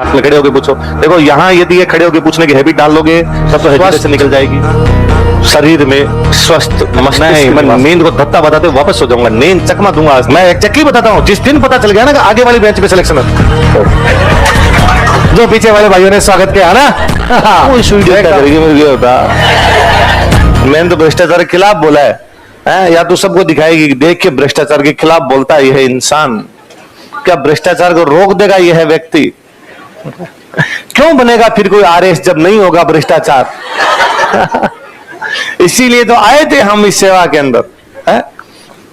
आप खड़े होके पूछो। देखो यहाँ यदि ये खड़े होके पूछने की हैबिट डाल लोगे तब तो हेजिटेशन निकल जाएगी। शरीर में स्वस्थ नहीं, मैं नींद को धत्ता बताते वापस हो जाऊंगा, नींद चकमा दूंगा। मैं एक्जैक्टली बताता हूँ, जिस दिन पता चल गया ना कि आगे वाली बेंच पे सिलेक्शन है, जो पीछे वाले भाइयों ने स्वागत किया ना, मैंने तो भ्रष्टाचार के खिलाफ बोला है, या तो सबको दिखाएगी कि देख के भ्रष्टाचार के खिलाफ बोलता है यह इंसान, क्या भ्रष्टाचार को रोक देगा यह व्यक्ति? क्यों बनेगा फिर कोई आरएस जब नहीं होगा भ्रष्टाचार? इसीलिए तो आए थे हम इस सेवा के अंदर। है?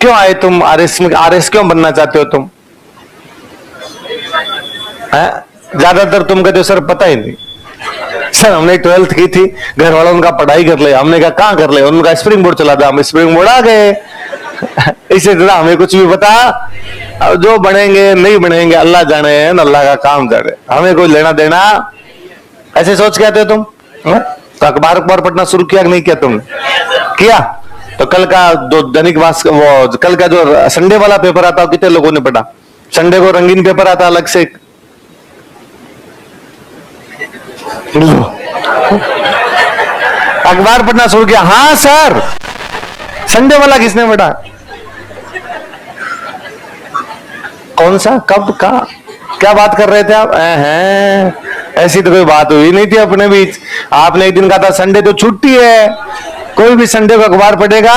क्यों आए तुम आरएस में? आरएस क्यों बनना चाहते हो तुम? ज्यादातर तुम कहते हो सर पता ही नहीं सर, हमने 12th की थी, घर वालों उनका पढ़ाई कर ले, हमने कहा कहां कर ले, उनका स्प्रिंग बोर्ड चला था, हम स्प्रिंग बोर्ड आ गए। इसे तरह हमें कुछ भी बता, अब जो बनेंगे नहीं बनेंगे अल्लाह जाने, अल्लाह का काम जाने, हमें कोई लेना देना। ऐसे सोच के आते हो तुम? तो अखबार पढ़ना शुरू किया कि नहीं किया तुमने? किया? तो कल का जो दैनिक भास्कर, वो कल का जो संडे वाला पेपर आता है कितने लोगों ने पढ़ा? संडे को रंगीन पेपर आता अलग से, अखबार पढ़ना शुरू किया। हाँ सर, संडे वाला किसने पढ़ा? कौन सा, कब, कहा, क्या बात कर रहे थे आप? ऐसी तो कोई बात हुई नहीं थी अपने बीच। आपने एक दिन कहा था संडे तो छुट्टी है, कोई भी संडे को अखबार पढ़ेगा।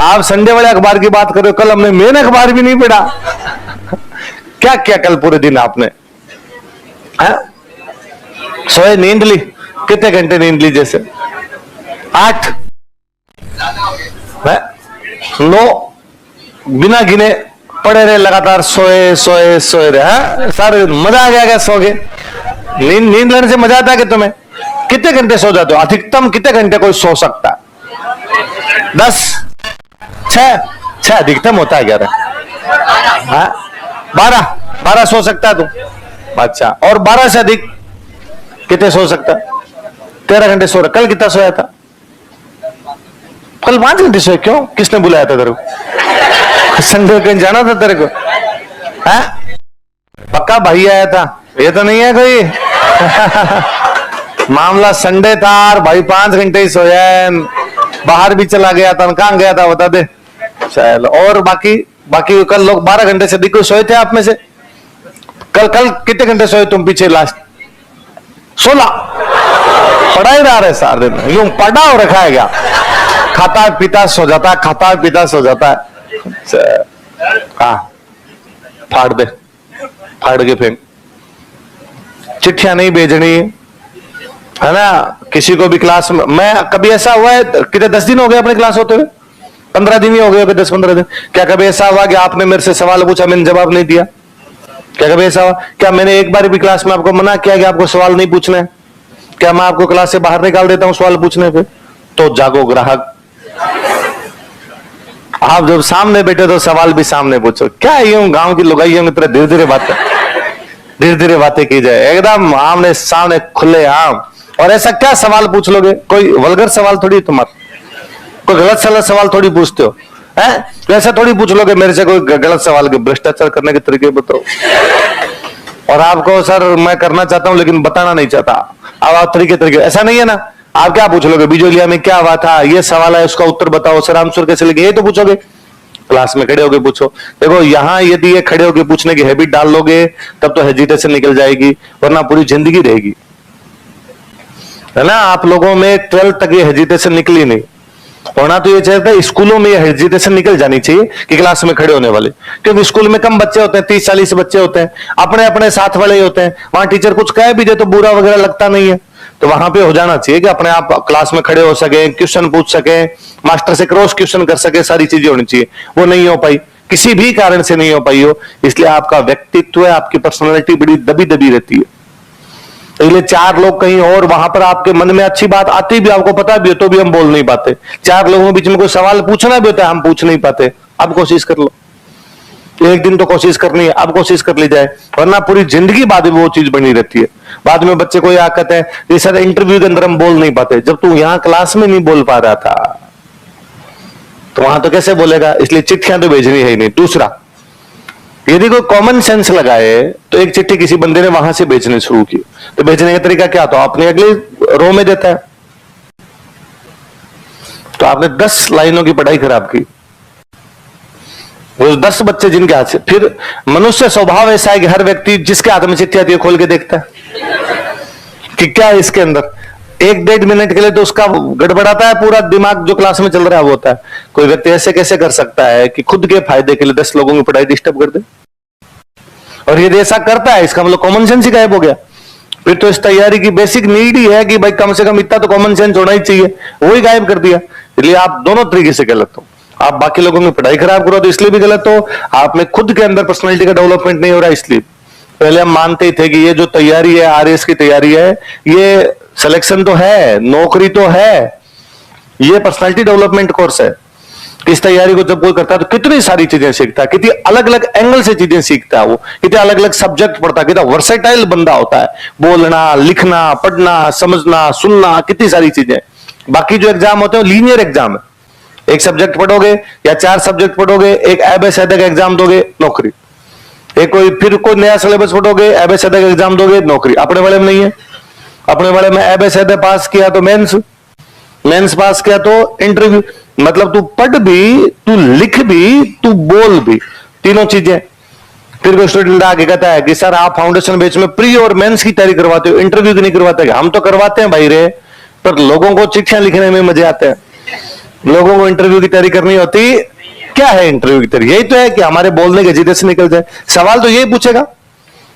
आप संडे वाले अखबार की बात कर रहे हो, कल हमने मेन अखबार भी नहीं पढ़ा। क्या क्या कल पूरे दिन आपने? सोए, नींद ली? कितने घंटे नींद ली? जैसे 8, 9, बिना गिने पड़े रहे, लगातार सोए सोए सोए रहे। सारे मजा आ गया क्या सो गए? नींद लेने से मजा आता है कि तुम्हें? कितने घंटे सो जाते हो? अधिकतम कितने घंटे कोई सो सकता है? 10, 6 अधिकतम होता है। 11, 12 सो सकता है तुम? अच्छा, और 12 से अधिक कितने सो सकता है? 13 घंटे सो रहा। कल कितना सोया था? कल 5 घंटे सोए। क्यों? किसने बुलाया था तेरे को? संडे कहीं जाना था तेरे को? है? पक्का भाई आया था, ये तो नहीं है कोई? मामला संडे था और भाई 5 घंटे ही सोया है, बाहर भी चला गया था। कहां गया था बता दे। चलो, और बाकी कल लोग 12 घंटे से अधिक सोए थे आप में से? कल कितने घंटे सोए तुम पीछे? लास्ट 16। पढ़ा ही रहा है सारे दिन, यूं पढ़ा और रखा है क्या? खाता पीता सो जाता है, खाता पीता सो जाता है। फाड़ दे, फाड़ के फेंक। चिट्ठियां नहीं भेजनी है ना किसी को भी क्लास में। मैं कभी ऐसा हुआ है, कितने 10 दिन हो गए अपने क्लास होते हुए? 15 दिन ही हो गए, 10-15 दिन। क्या कभी ऐसा हुआ कि आपने मेरे से सवाल पूछा, मैंने जवाब नहीं दिया? क्या कभी ऐसा हुआ? क्या मैंने एक बार भी क्लास में आपको मना किया कि आपको सवाल नहीं पूछना है? क्या मैं आपको क्लास से बाहर निकाल देता हूं सवाल पूछने पे? तो जागो ग्राहक, आप जब सामने बैठे तो सवाल भी सामने पूछो। क्या यूं गांव की लुगाइयों की तरह धीरे धीरे बातें की जाए, एकदम आमने सामने खुले आम। और ऐसा क्या सवाल पूछ लोगे? कोई वल्गर सवाल थोड़ी तुम्हारा, कोई गलत सवाल थोड़ी पूछते हो। तो ऐसा थोड़ी पूछ लोगे मेरे से कोई गलत सवाल के भ्रष्टाचार करने के तरीके बताओ। और आपको सर मैं करना चाहता हूं लेकिन बताना नहीं चाहता, अब आप तरीके ऐसा नहीं है ना। आप क्या पूछ लोगे? बिजोलिया में क्या हुआ था, ये सवाल है, उसका उत्तर बताओ। सर आंसर कैसे लगे, ये तो पूछोगे। क्लास में खड़े होके पूछो। देखो यहाँ यदि ये खड़े होके पूछने की हैबिट डाल लोगे तब तो हेजिटेशन निकल जाएगी, वरना पूरी जिंदगी रहेगी, है ना। आप लोगों में 12th तक ये हेजिटेशन निकली नहीं। होना तो ये चाहिए, स्कूलों में ये हेजिटेशन निकल जानी चाहिए कि क्लास में खड़े होने वाले, क्योंकि स्कूल में कम बच्चे होते हैं, 30-40 बच्चे होते हैं, अपने अपने साथ वाले ही होते हैं। वहां टीचर कुछ कह भी दे तो बुरा वगैरह लगता नहीं है। तो वहां पे हो जाना चाहिए कि अपने आप क्लास में खड़े हो सके, क्वेश्चन पूछ सके, मास्टर से क्रॉस क्वेश्चन कर सके, सारी चीजें होनी चाहिए। वो नहीं हो पाई, किसी भी कारण से नहीं हो पाई हो, इसलिए आपका व्यक्तित्व, आपकी पर्सनैलिटी बड़ी दबी दबी रहती है। इसलिए 4 लोग कहीं और, वहां पर आपके मन में अच्छी बात आती भी, आपको पता भी हो तो भी हम बोल नहीं पाते। 4 लोगों के बीच में कोई सवाल पूछना भी होता है, हम पूछ नहीं पाते। अब कोशिश कर लो, एक दिन तो कोशिश करनी है, अब कोशिश कर ली जाए, वरना पूरी जिंदगी बाद में वो चीज बनी रहती है। बाद में बच्चे को यह कहते हैं, ये सर इंटरव्यू के अंदर हम बोल नहीं पाते। जब तू यहां क्लास में नहीं बोल पा रहा था तो वहां तो कैसे बोलेगा? इसलिए चिट्ठियां तो भेजनी है ही नहीं। दूसरा, यदि कोई कॉमन सेंस लगाए तो एक चिट्ठी किसी बंदे ने वहां से बेचनी शुरू की, तो बेचने का तरीका क्या था? आपने अगले रो में देता है, तो आपने 10 लाइनों की पढ़ाई खराब की। वो 10 बच्चे जिनके हाथ से, फिर मनुष्य स्वभाव ऐसा है कि हर व्यक्ति जिसके हाथ में चिट्ठी आती है खोल के देखता है कि क्या है इसके अंदर। 1-1.5 मिनट के लिए तो उसका गड़बड़ाता है पूरा दिमाग, जो क्लास में चल रहा है वो होता है। कोई व्यक्ति ऐसे कैसे कर सकता है कि खुद के फायदे के लिए 10 लोगों की पढ़ाई डिस्टर्ब कर दे? और यदि ऐसा करता है, इसका मतलब कॉमन सेंस ही गायब हो गया। फिर तो इस तैयारी की बेसिक नीड ही है कि भाई कम से कम इतना तो कॉमन सेंस होना ही चाहिए, वो ही गायब कर दिया। इसलिए आप दोनों तरीके से गलत हो। आप बाकी लोगों की पढ़ाई खराब करो तो इसलिए भी गलत हो, आप में खुद के अंदर पर्सनालिटी का डेवलपमेंट नहीं हो रहा इसलिए। पहले हम मानते ही थे कि ये जो तैयारी है, आरएस की तैयारी है, ये सिलेक्शन तो है, नौकरी तो है, ये पर्सनालिटी डेवलपमेंट कोर्स है। इस तैयारी को जब कोई करता है तो कितनी सारी चीजें सीखता है, कितनी अलग अलग एंगल से चीजें सीखता है, वो कितने अलग अलग सब्जेक्ट पढ़ता है, कितना वर्सेटाइल बंदा होता है, बोलना, लिखना, पढ़ना, समझना, सुनना, कितनी सारी चीजें। बाकी जो एग्जाम होते हैं लीनियर एग्जाम है, एक सब्जेक्ट पढ़ोगे या 4 सब्जेक्ट पढ़ोगे, एक एबीसीडी का एग्जाम दोगे, नौकरी। एक कोई फिर कोई नया सिलेबस पढ़ोगे, एबीसीडी का एग्जाम दोगे, नौकरी। अपने वाले में नहीं है। अपने वाले में एबीसीडी पास किया तो मेंस, मेंस पास किया तो इंटरव्यू। मतलब तू पढ़ भी, तू लिख भी, तू बोल भी, तीनों चीजें। फिर कोई स्टूडेंट आगे कहता है कि सर आप फाउंडेशन बैच में प्री और मेंस की तैयारी करवाते हो, इंटरव्यू की नहीं करवाते? हम तो करवाते हैं भाई रे, पर लोगों को चिट्ठियां लिखने में मजे आते हैं, लोगों को इंटरव्यू की तैयारी करनी होती। क्या है इंटरव्यू की तैयारी? यही तो है कि हमारे बोलने के जीते से निकल जाए। सवाल तो यही पूछेगा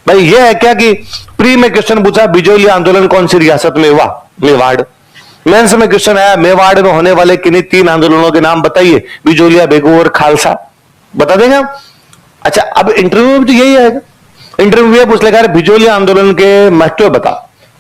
भाई, ये है क्या कि प्री में क्वेश्चन पूछा बिजोलिया आंदोलन कौन सी रियासत में हुआ? मेवाड़। मेंस में क्वेश्चन आया मेवाड़ में होने वाले किन्हीं 3 आंदोलनों के नाम बताइए, बिजोलिया, बेगू और खालसा। बता देगा? अच्छा, अब इंटरव्यू में तो यही आएगा। इंटरव्यू ये पूछ लेगा बिजोलिया आंदोलन के महत्व बता,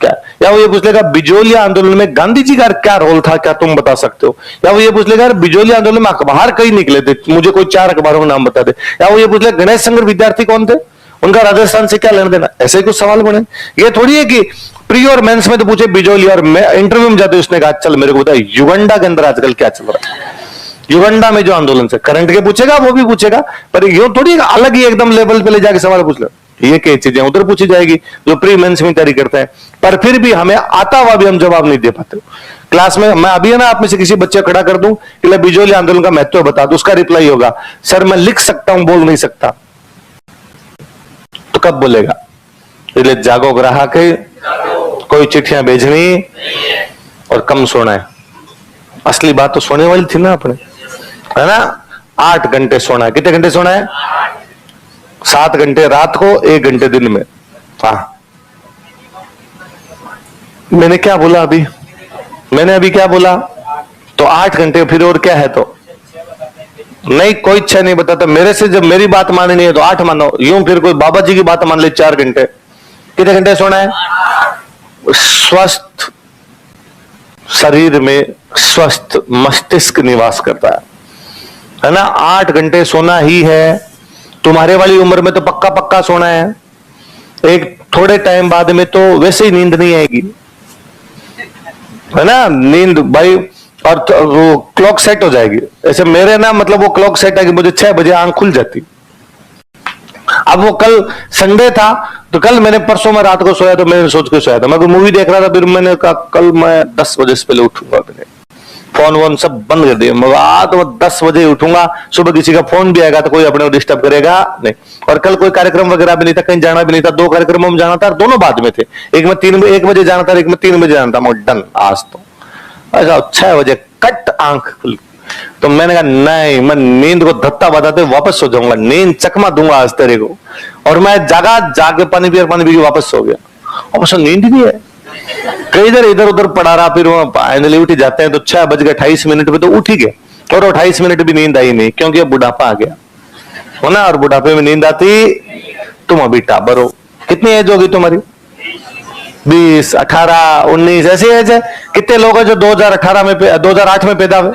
क्या? या वो ये पूछ लेगा बिजोलिया आंदोलन में गांधी जी का क्या रोल था, क्या तुम बता सकते हो? या वो ये पूछ लेगा बिजोलिया आंदोलन में अखबार कई निकले थे, मुझे कोई 4 अखबारों के नाम बता दे। या वो ये पूछ लेगा गणेश संगर विद्यार्थी कौन थे, उनका राजस्थान से क्या लेना देना? ऐसे कुछ सवाल बने। ये थोड़ी है कि प्री और मेंस में तो पूछे बिजोलिया, और मैं इंटरव्यू में जाते उसने कहा चल मेरे को बता युगंडा के अंदर आजकल क्या चल रहा है, युगंडा में जो आंदोलन से करंट के पूछेगा, वो भी पूछेगा, पर ये थोड़ी अलग ही एकदम लेवल पे ले जाके सवाल पूछ लो। ये कई चीजें उधर पूछी जाएगी जो प्री मेंस में तैयारी करते हैं, पर फिर भी हमें आता हुआ भी हम जवाब नहीं दे पाते। क्लास में मैं अभी है ना, आप में से किसी बच्चे को खड़ा कर दूं कि बिजोलिया आंदोलन का महत्व बता दो, उसका रिप्लाई होगा सर मैं लिख सकता हूं, बोल नहीं सकता। तो कब बोलेगा? इसलिए जागो ग्राहक, कोई चिट्ठियां भेजनी और कम सोना है। असली बात तो सोने वाली थी ना अपने, है ना? 8 घंटे सोना है। कितने घंटे सोना है? 7 घंटे रात को, 1 घंटे दिन में। हाँ, मैंने क्या बोला अभी? मैंने अभी क्या बोला? तो 8 घंटे, फिर और क्या है? तो नहीं, कोई इच्छा नहीं बताता। मेरे से जब मेरी बात माननी है तो 8 मानो, यूं फिर कोई बाबा जी की बात मान ले 4 घंटे। कितने घंटे सोना है? स्वस्थ शरीर में स्वस्थ मस्तिष्क निवास करता है ना? 8 घंटे सोना ही है। तुम्हारे वाली उम्र में तो पक्का पक्का सोना है। एक थोड़े टाइम बाद में तो वैसे ही नींद नहीं आएगी, है ना? नींद भाई, और तो वो क्लॉक सेट हो जाएगी। ऐसे मेरे ना, मतलब वो क्लॉक सेट है कि मुझे 6 बजे आंख खुल जाती। अब वो कल संडे था, तो कल मैंने परसों में रात को सोया, तो मैंने सोच के सोया था, मैं कोई मूवी देख रहा था, फिर मैंने कहा कल मैं 10 बजे से पहले उठूंगा। मैंने फोन वोन सब बंद कर दिया। मैं तो 10 बजे उठूंगा, सुबह किसी का फोन भी आएगा तो कोई अपने को डिस्टर्ब करेगा नहीं। और कल कोई कार्यक्रम वगैरह भी नहीं था, कहीं जाना भी नहीं था। 2 कार्यक्रमों में जाना था, दोनों बाद में थे। एक में 1 बजे जाना था, एक में 3 बजे जाना था। मैं डन, आज तो ऐसा 6 बजे कट आंख खुल। तो मैंने कहा नहीं, मैं नींद को धत्ता बताते वापस सो जाऊंगा, नींद चकमा दूंगा आज तेरे को। और मैं जागा, जाके पानी पी वापस सो गया। और बस नींद ही नहीं है, कई देर इधर उधर पड़ा रहा। फिर वो फाइनली उठ जाते हैं तो 6:28 पे तो उठ ही गया। और 28 मिनट भी नींद आई नहीं, क्योंकि अब बुढ़ापा आ गया हो ना। और बुढ़ापे में नींद आती, तुम अभी टाबर हो। कितनी एज होगी तुम्हारी? 20, 18, 19 ऐसी एज है। कितने लोग हैं जो 2008 में पैदा हुए?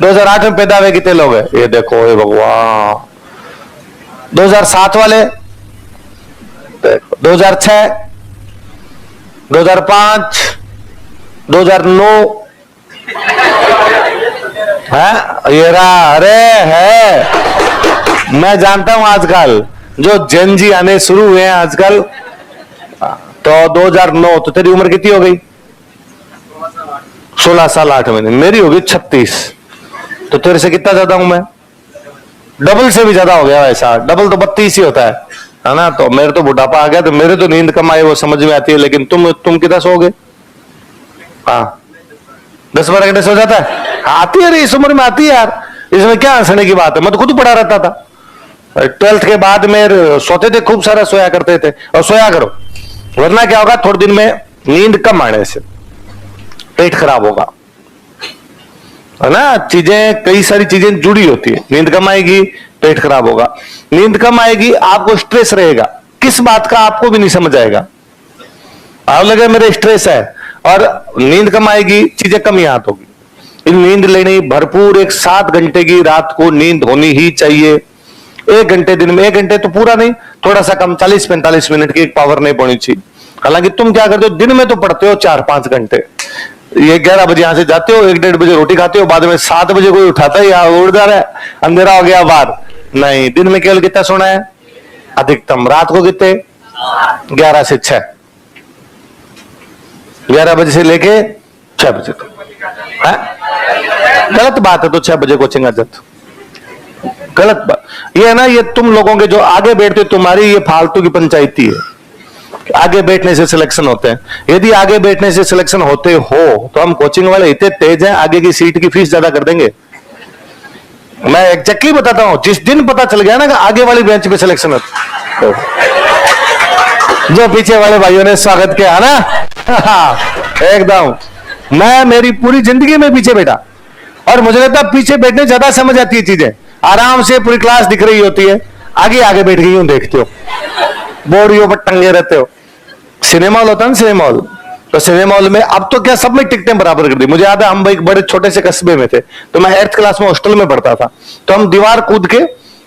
2008 में पैदा हुए कितने लोग हैं? ये देखो, हे भगवान। 2007 वाले, 2006, 2005, 2009 है ये रहा। अरे है मैं जानता हूं आजकल जो जेन जी आने शुरू हुए हैं आजकल, तो 2009, तो तेरी उम्र कितनी हो गई? 16 साल 8 महीने। मेरी होगी 36, तो तेरे से कितना ज्यादा हूं मैं? डबल से भी ज्यादा हो गया। ऐसा डबल तो 32 ही होता है ना। तो मेरे तो बुढ़ापा आ गया, तो मेरे तो नींद कम आई वो समझ में आती है, लेकिन तुम कितना सोओगे? हाँ 10-12 घंटे सो जाता है? आती है, इस उम्र में आती है यार, इसमें क्या हंसने की बात है। मैं तो खुद पढ़ा रहता था 12th के बाद में, सोते थे खूब सारा, सोया करते थे। और सोया करो, वरना क्या होगा, थोड़े दिन में नींद कम आने से पेट खराब होगा, है ना। चीजें, कई सारी चीजें जुड़ी होती है। नींद कम आएगी, पेट खराब होगा। नींद कम आएगी, आपको स्ट्रेस रहेगा, किस बात का आपको भी नहीं समझ आएगा। आप लगे मेरे स्ट्रेस है, और नींद कम आएगी, चीजें कम याद होगी। नींद लेनी भरपूर, एक 7 घंटे की रात को नींद होनी ही चाहिए। 1 घंटे दिन में, 1 घंटे तो पूरा नहीं, थोड़ा सा कम, 40-45 मिनट की एक पावर नहीं पड़नी चाहिए। हालांकि तुम क्या करते हो, दिन में तो पढ़ते हो 4-5 घंटे। ये 11 बजे यहां से जाते हो, 1-1:30 बजे रोटी खाते हो, बाद में 7 बजे कोई उठाता है या उड़ जा रहा है, अंधेरा हो गया बाहर। नहीं, दिन में केवल कितना सोना है अधिकतम? रात को कितने? 11 से 6, 11 बजे से लेके 6 बजे तक। गलत बात है, तो 6 बजे कोचिंग आ जाते, गलत बात ये है ना। ये तुम लोगों के जो आगे बैठते, तुम्हारी ये फालतू की पंचायती है। आगे बैठने से सिलेक्शन होते हैं। यदि आगे बैठने से सिलेक्शन होते हो तो हम कोचिंग वाले इतने तेज हैं, आगे की सीट की फीस ज्यादा कर देंगे। मैं एग्जैक्टली बताता हूं, जिस दिन पता चल गया ना कि आगे वाली बेंच पे सिलेक्शन होता, जो पीछे वाले भाइयों ने स्वागत किया ना, एकदम। मैं मेरी पूरी जिंदगी में पीछे बैठा, और मुझे लगता है पीछे बैठने ज्यादा समझ आती है चीजें। आराम से पूरी क्लास दिख रही होती है, आगे आगे बैठ गई हूं, देखते हो बोर्डियों पर टंगे रहते हो। सिनेमा हॉल होता है ना, सिनेमा हॉल, तो सिनेमा हॉल में अब तो क्या सब में टिकटें बराबर कर दी। मुझे याद है, हम एक बड़े छोटे से कस्बे में थे, तो मैं 8th क्लास में हॉस्टल में पढ़ता था, तो हम दीवार कूद के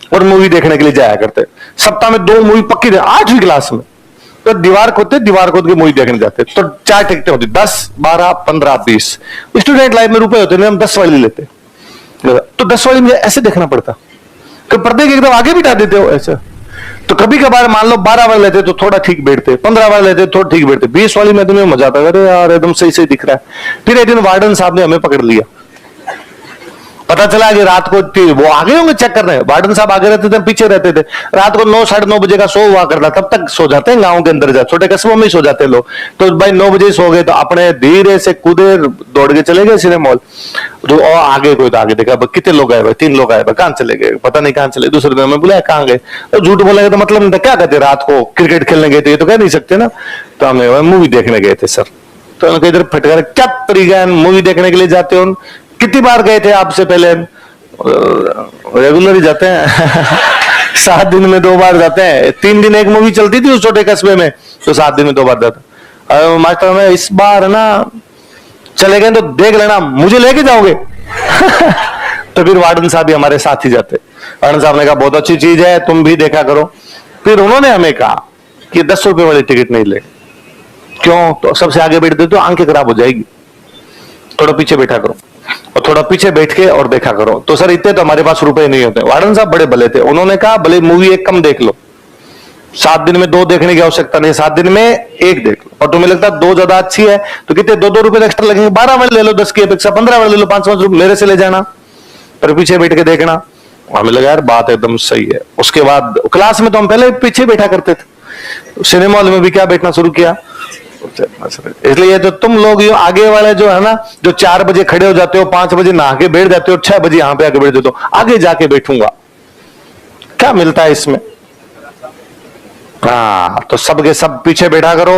और मूवी देखने के लिए जाया करते। सप्ताह में 2 मूवी पक्की थी, 8वीं क्लास में। तो दीवार कूद के मूवी देखने जाते, तो 4 टिकटें होती, 10, 12, 15, 20। स्टूडेंट लाइफ में रुपए होते हैं, हम 10 वाली लेते, तो 10 वाली मुझे ऐसे देखना पड़ता, तो पर्दे के एकदम आगे बिठा देते हो ऐसे। तो कभी कभार मान लो 12 वाले लेते तो थोड़ा ठीक बैठते, 15 वाले लेते तो थोड़ा ठीक बैठते, 20 वाली में तुम्हें मजा आता, अरे यार एकदम सही सही दिख रहा है। फिर एक दिन वार्डन साहब ने हमें पकड़ लिया, पता चला कि रात को वो आगे होंगे चेक कर रहे हैं। वार्डन साहब आगे रहते थे, पीछे रहते थे। रात को 9, 9:30 बजे का शो हुआ करता, तब तक सो जाते हैं गांव के अंदर, जा छोटे कस्बों में ही सो जाते लोग। तो भाई 9 बजे सो गए, तो अपने धीरे से कूदे दौड़ के चले गए सिनेमा हॉल। तो और आगे कोई तो आगे देखा, कितने लोग आए भाई? 3 लोग आए भाई। कहां चले गए? पता नहीं कहां चले। दूसरे दिन में बोला कहां गए, तो झूठ बोलेंगे तो मतलब नहीं था। क्या कहते, रात को क्रिकेट खेलने गए थे, ये तो कह नहीं सकते ना। तो हमें मूवी देखने गए थे सर। तो उनके इधर फटकार, क्या तरीका है, मूवी देखने के लिए जाते हो? कितनी बार गए थे आपसे पहले? रेगुलर ही जाते हैं। 7 दिन में 2 बार जाते हैं। 3 दिन एक मूवी चलती थी उस छोटे कस्बे में, तो 7 दिन में 2 बार जाते। मास्टर में इस बार ना चले गए तो देख लेना, मुझे लेके जाओगे? तो फिर वार्डन साहब भी हमारे साथ ही जाते। वार्डन साहब ने कहा बहुत अच्छी चीज है, तुम भी देखा करो। फिर उन्होंने हमें कहा कि 10 रुपए वाली टिकट नहीं ले। क्यों? तो सबसे आगे बैठते तो आंखें खराब हो जाएगी, थोड़ा पीछे बैठा करो, और थोड़ा पीछे बैठ के और देखा करो। तो सर इतने तो हमारे पास रुपए नहीं होते। वार्डन साहब बड़े भले थे, उन्होंने कहा भले मूवी एक कम देख लो, 7 दिन में 2 देखने की आवश्यकता नहीं, 7 दिन में 1 देख लो। और तुम्हें लगता है 2 ज्यादा अच्छी है तो कितने 2-2 रुपए एक्स्ट्रा लगेंगे, 12 वाले ले लो, 10 की अपेक्षा 15 वाले ले लो, 5-5 रुपए मेरे से ले जाना, पर पीछे बैठ के देखना। हमें लगा यार बात एकदम सही है। उसके बाद क्लास में तो हम पहले पीछे बैठा करते थे, सिनेमा हॉल में भी क्या बैठना शुरू किया। इसलिए तो तुम लोग आगे वाले जो है ना, जो 4 बजे खड़े हो जाते हो, 5 बजे नहा के बैठ जाते हो, 6 बजे यहां पे आके बैठ जाते हो, आगे जाके बैठूंगा, क्या मिलता है इसमें? हाँ, तो सब के सब पीछे बैठा करो।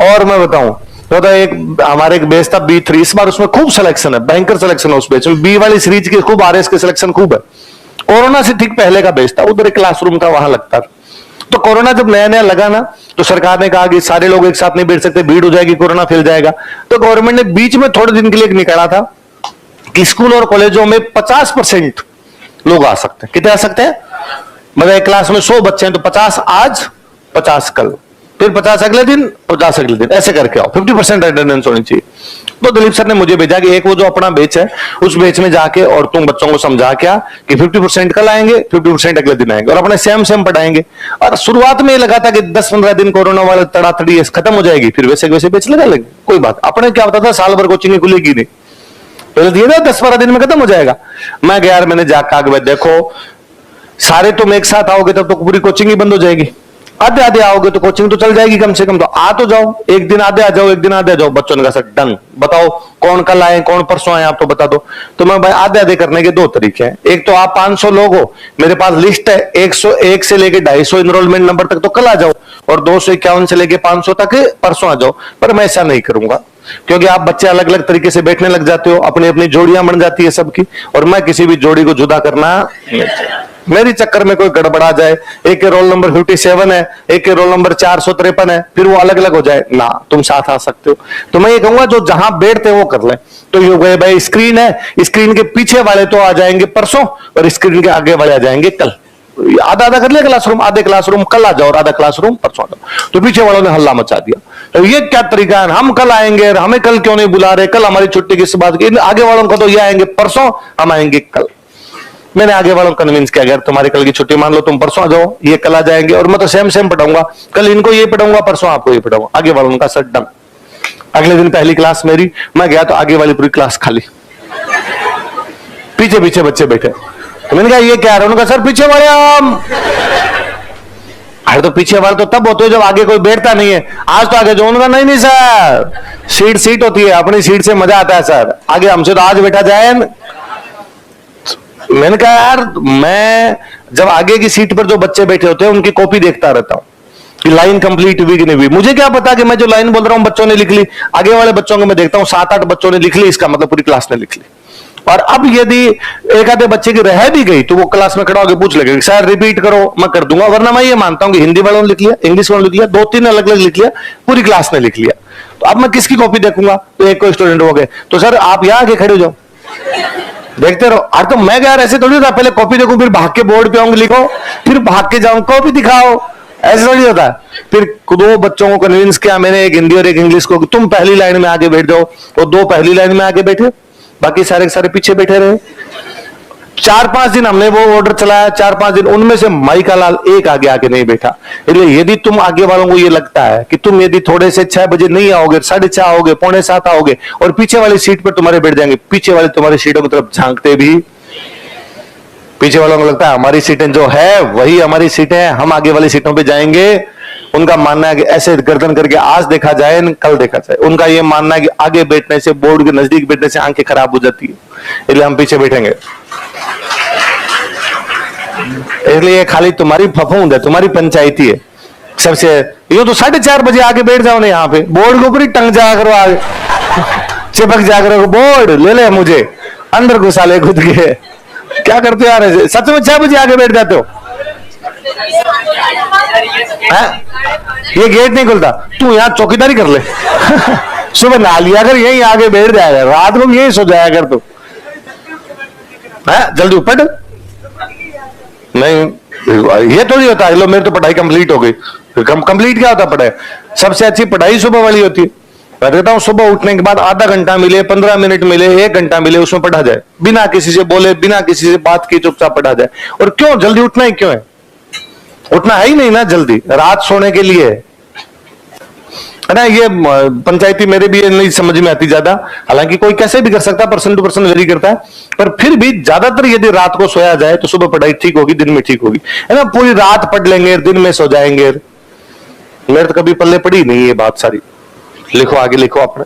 और मैं बताऊं तो एक हमारे एक बेच था B3, इस बार उसमें खूब सिलेक्शन है, भयंकर सिलेक्शन है उस बेच में। B वाली सीरीज की खूब, RS के सिलेक्शन खूब है। कोरोना से ठीक पहले का बेच था, उधर एक क्लासरूम था, वहां लगता था। तो कोरोना जब नया नया लगा ना, तो सरकार ने कहा कि सारे लोग एक साथ नहीं बैठ सकते, भीड़ हो जाएगी, कोरोना फैल जाएगा। तो गवर्नमेंट ने बीच में थोड़े दिन के लिए निकाला था कि स्कूल और कॉलेजों में 50% लोग आ सकते हैं। कितने आ सकते हैं? मतलब एक क्लास में 100 बच्चे हैं तो 50 आज 50 कल, फिर 50 अगले दिन, 50 अगले दिन, ऐसे करके आओ। 50% अटेंडेंस होनी चाहिए। तो दिलीप सर ने मुझे भेजा कि एक वो जो अपना बैच है उस बैच में जाके और तुम बच्चों को समझा क्या कि 50% कल आएंगे, 50% अगले दिन आएंगे और अपने सेम पढ़ाएंगे। और शुरुआत में ये लगा था कि 10-15 दिन कोरोना वाले तड़ातड़ी खत्म हो जाएगी, फिर वैसे वैसे बैच लगा लेंगे, कोई बात। अपने क्या होता था साल भर कोचिंग खुलेगी नहीं, पहले दिए ना 10-12 दिन में खत्म हो जाएगा। मैं गया यार, मैंने जाकर देखो सारे तुम एक साथ आओगे तब तो पूरी कोचिंग ही बंद हो जाएगी, आधे आधे आओगे तो कोचिंग तो चल जाएगी कम से कम। तो आ तो जाओ, एक दिन आधे आ जाओ, एक दिन आधे आ जाओ। बच्चों ने कहा सर डन, बताओ कौन कल आए कौन परसों आए आप तो बता दो। तो मैं भाई आधे आधे करने के दो तरीके हैं। एक तो आप 500 लोग हो, मेरे पास लिस्ट है 101 से लेके 250 इनरोलमेंट नंबर तक तो कल आ जाओ और 251 से लेके 500 तक परसों आ जाओ। पर मैं ऐसा नहीं करूंगा क्योंकि आप बच्चे अलग अलग तरीके से बैठने लग जाते हो, अपनी अपनी जोड़ियां बन जाती है सबकी, और मैं किसी भी जोड़ी को जुदा करना मेरी चक्कर में कोई गड़बड़ा जाए, एक के रोल नंबर 57 है, एक के रोल नंबर 453 है, फिर वो अलग अलग हो जाए ना, तुम साथ आ सकते हो। तो मैं ये कहूंगा जो जहां बैठते वो कर ले। तो ये गए भाई स्क्रीन है, स्क्रीन के पीछे वाले तो आ जाएंगे परसों और स्क्रीन के आगे वाले आ जाएंगे कल। आधा आधा कर लिया क्लासरूम, आधे क्लासरूम कल आ जाओ और आधा क्लासरूम परसों आ जाओ। तो पीछे वालों ने हल्ला मचा दिया, तो ये क्या तरीका है, हम कल आएंगे, हमें कल क्यों नहीं बुला रहे, कल हमारी छुट्टी किस बात की। आगे वालों को तो ये आएंगे परसों, हम आएंगे कल। मैंने आगे वालों को कन्विंस किया, अगर तुम्हारी कल की छुट्टी मान लो तुम परसों आ जाओ, ये कल आ जाएंगे और मैं तो सेम पढ़ाऊंगा, कल इनको ये पढ़ाऊंगा परसों आपको ये पढ़ाऊंगा। आगे वालों का सर डन। अगले दिन पहली क्लास मेरी, मैं गया तो आगे वाली पूरी क्लास खाली, पीछे पीछे बच्चे बैठे। तो मैंने कहा ये क्या है, उन्होंने कहा सर पीछे वाले हम। अरे तो पीछे वाले तो तब होते हो जब आगे कोई बैठता नहीं है, आज तो आगे जो। उन्होंने कहा नहीं सर, सीट होती है, अपनी सीट से मजा आता है सर, आगे हमसे तो आज बैठा जाए। मैंने कहा यार मैं जब आगे की सीट पर जो बच्चे बैठे होते हैं उनकी कॉपी देखता रहता हूं कि लाइन कंप्लीट हुई कि नहीं हुई। मुझे क्या पता कि मैं जो लाइन बोल रहा हूं बच्चों ने लिख ली, आगे वाले बच्चों को मैं देखता हूं 7-8 बच्चों ने लिख ली, इसका मतलब पूरी क्लास ने लिख ली। और अब यदि एक आधे बच्चे की रह भी गई तो वो क्लास में खड़ा होकर पूछ लेगा सर रिपीट करो, मैं कर दूंगा। वरना मैं ये मानता हूं कि हिंदी वालों ने लिख लिया, इंग्लिश वालों ने लिख लिया, 2-3 अलग अलग लिख लिया, पूरी क्लास ने लिख लिया। तो अब मैं किसकी कॉपी देखूंगा। तो एक कोई स्टूडेंट हो गए तो सर आप यहां आके खड़े हो जाओ, देखते रहो। अरे तो मैं क्या ऐसे थोड़ी होता, पहले कॉपी देखूं फिर भाग के बोर्ड पे आऊंगा लिखो, फिर भाग के जाऊं कॉपी दिखाओ, ऐसे थोड़ी होता है। फिर 2 बच्चों को कन्विंस किया मैंने, एक हिंदी और एक इंग्लिश को, तुम पहली लाइन में आगे बैठ जाओ, और 2 पहली लाइन में आगे बैठे, बाकी सारे सारे पीछे बैठे रहे। 4-5 दिन हमने वो ऑर्डर चलाया, 4-5 दिन उनमें से माइका लाल एक आगे नहीं बैठा। इसलिए यदि तुम आगे वालों को ये लगता है कि तुम यदि थोड़े से 6 बजे नहीं आओगे, 6:30 आओगे, 6:45 आओगे और पीछे वाली सीट पर तुम्हारे बैठ जाएंगे, पीछे वाले तुम्हारी सीटों की तरफ झांकते भी, पीछे वालों को लगता है हमारी सीटें जो है वही हमारी सीटें हैं, हम आगे वाली सीटों पे जाएंगे। उनका मानना है कि ऐसे गर्दन करके आज देखा जाए कल देखा जाए। उनका यह मानना है कि आगे बैठने से, बोर्ड के नजदीक बैठने से आंखें खराब हो जाती है, इसलिए हम पीछे बैठेंगे। इसलिए खाली तुम्हारी फफूंद है, तुम्हारी पंचायती है सबसे। ये तो 4:30 बजे आके बैठ जाओ ना यहाँ पे, बोर्ड के ऊपर ही टंग जा करो, आगे चिपक जा करो, बोर्ड ले मुझे अंदर घुसा ले खुद के। क्या करते हो यार ऐसे, सच में 6 बजे आगे बैठ जाते हो। ये गेट नहीं खुलता, तू यहाँ चौकीदारी कर ले सुबह नहा लिया कर, यही आगे बैठ जाएगा, रात को यही सो जाया कर तू, जल्दी ऊपर नहीं। ये थोड़ी होता है लो मेरी तो पढ़ाई कंप्लीट हो गई। कंप्लीट क्या होता है पढ़ाई, सबसे अच्छी पढ़ाई सुबह वाली होती है। मैं कहता हूं सुबह उठने के बाद आधा घंटा मिले, 15 मिनट मिले, 1 घंटा मिले, उसमें पढ़ा जाए, बिना किसी से बोले, बिना किसी से बात की, चुपचाप पढ़ा जाए। और क्यों जल्दी उठना ही क्यों है, उठना है ही नहीं ना जल्दी, रात सोने के लिए है ना। ये पंचायती मेरे भी नहीं समझ में आती ज्यादा, हालांकि कोई कैसे भी कर सकता है, पर्सन टू पर्सन वेरी करता है, पर फिर भी ज्यादातर यदि रात को सोया जाए तो सुबह पढ़ाई ठीक होगी, दिन में ठीक होगी, है ना। पूरी रात पढ़ लेंगे, दिन में सो जाएंगे। मेरे तो कभी पल्ले पड़ी नहीं ये बात सारी। लिखो आगे लिखो अपने।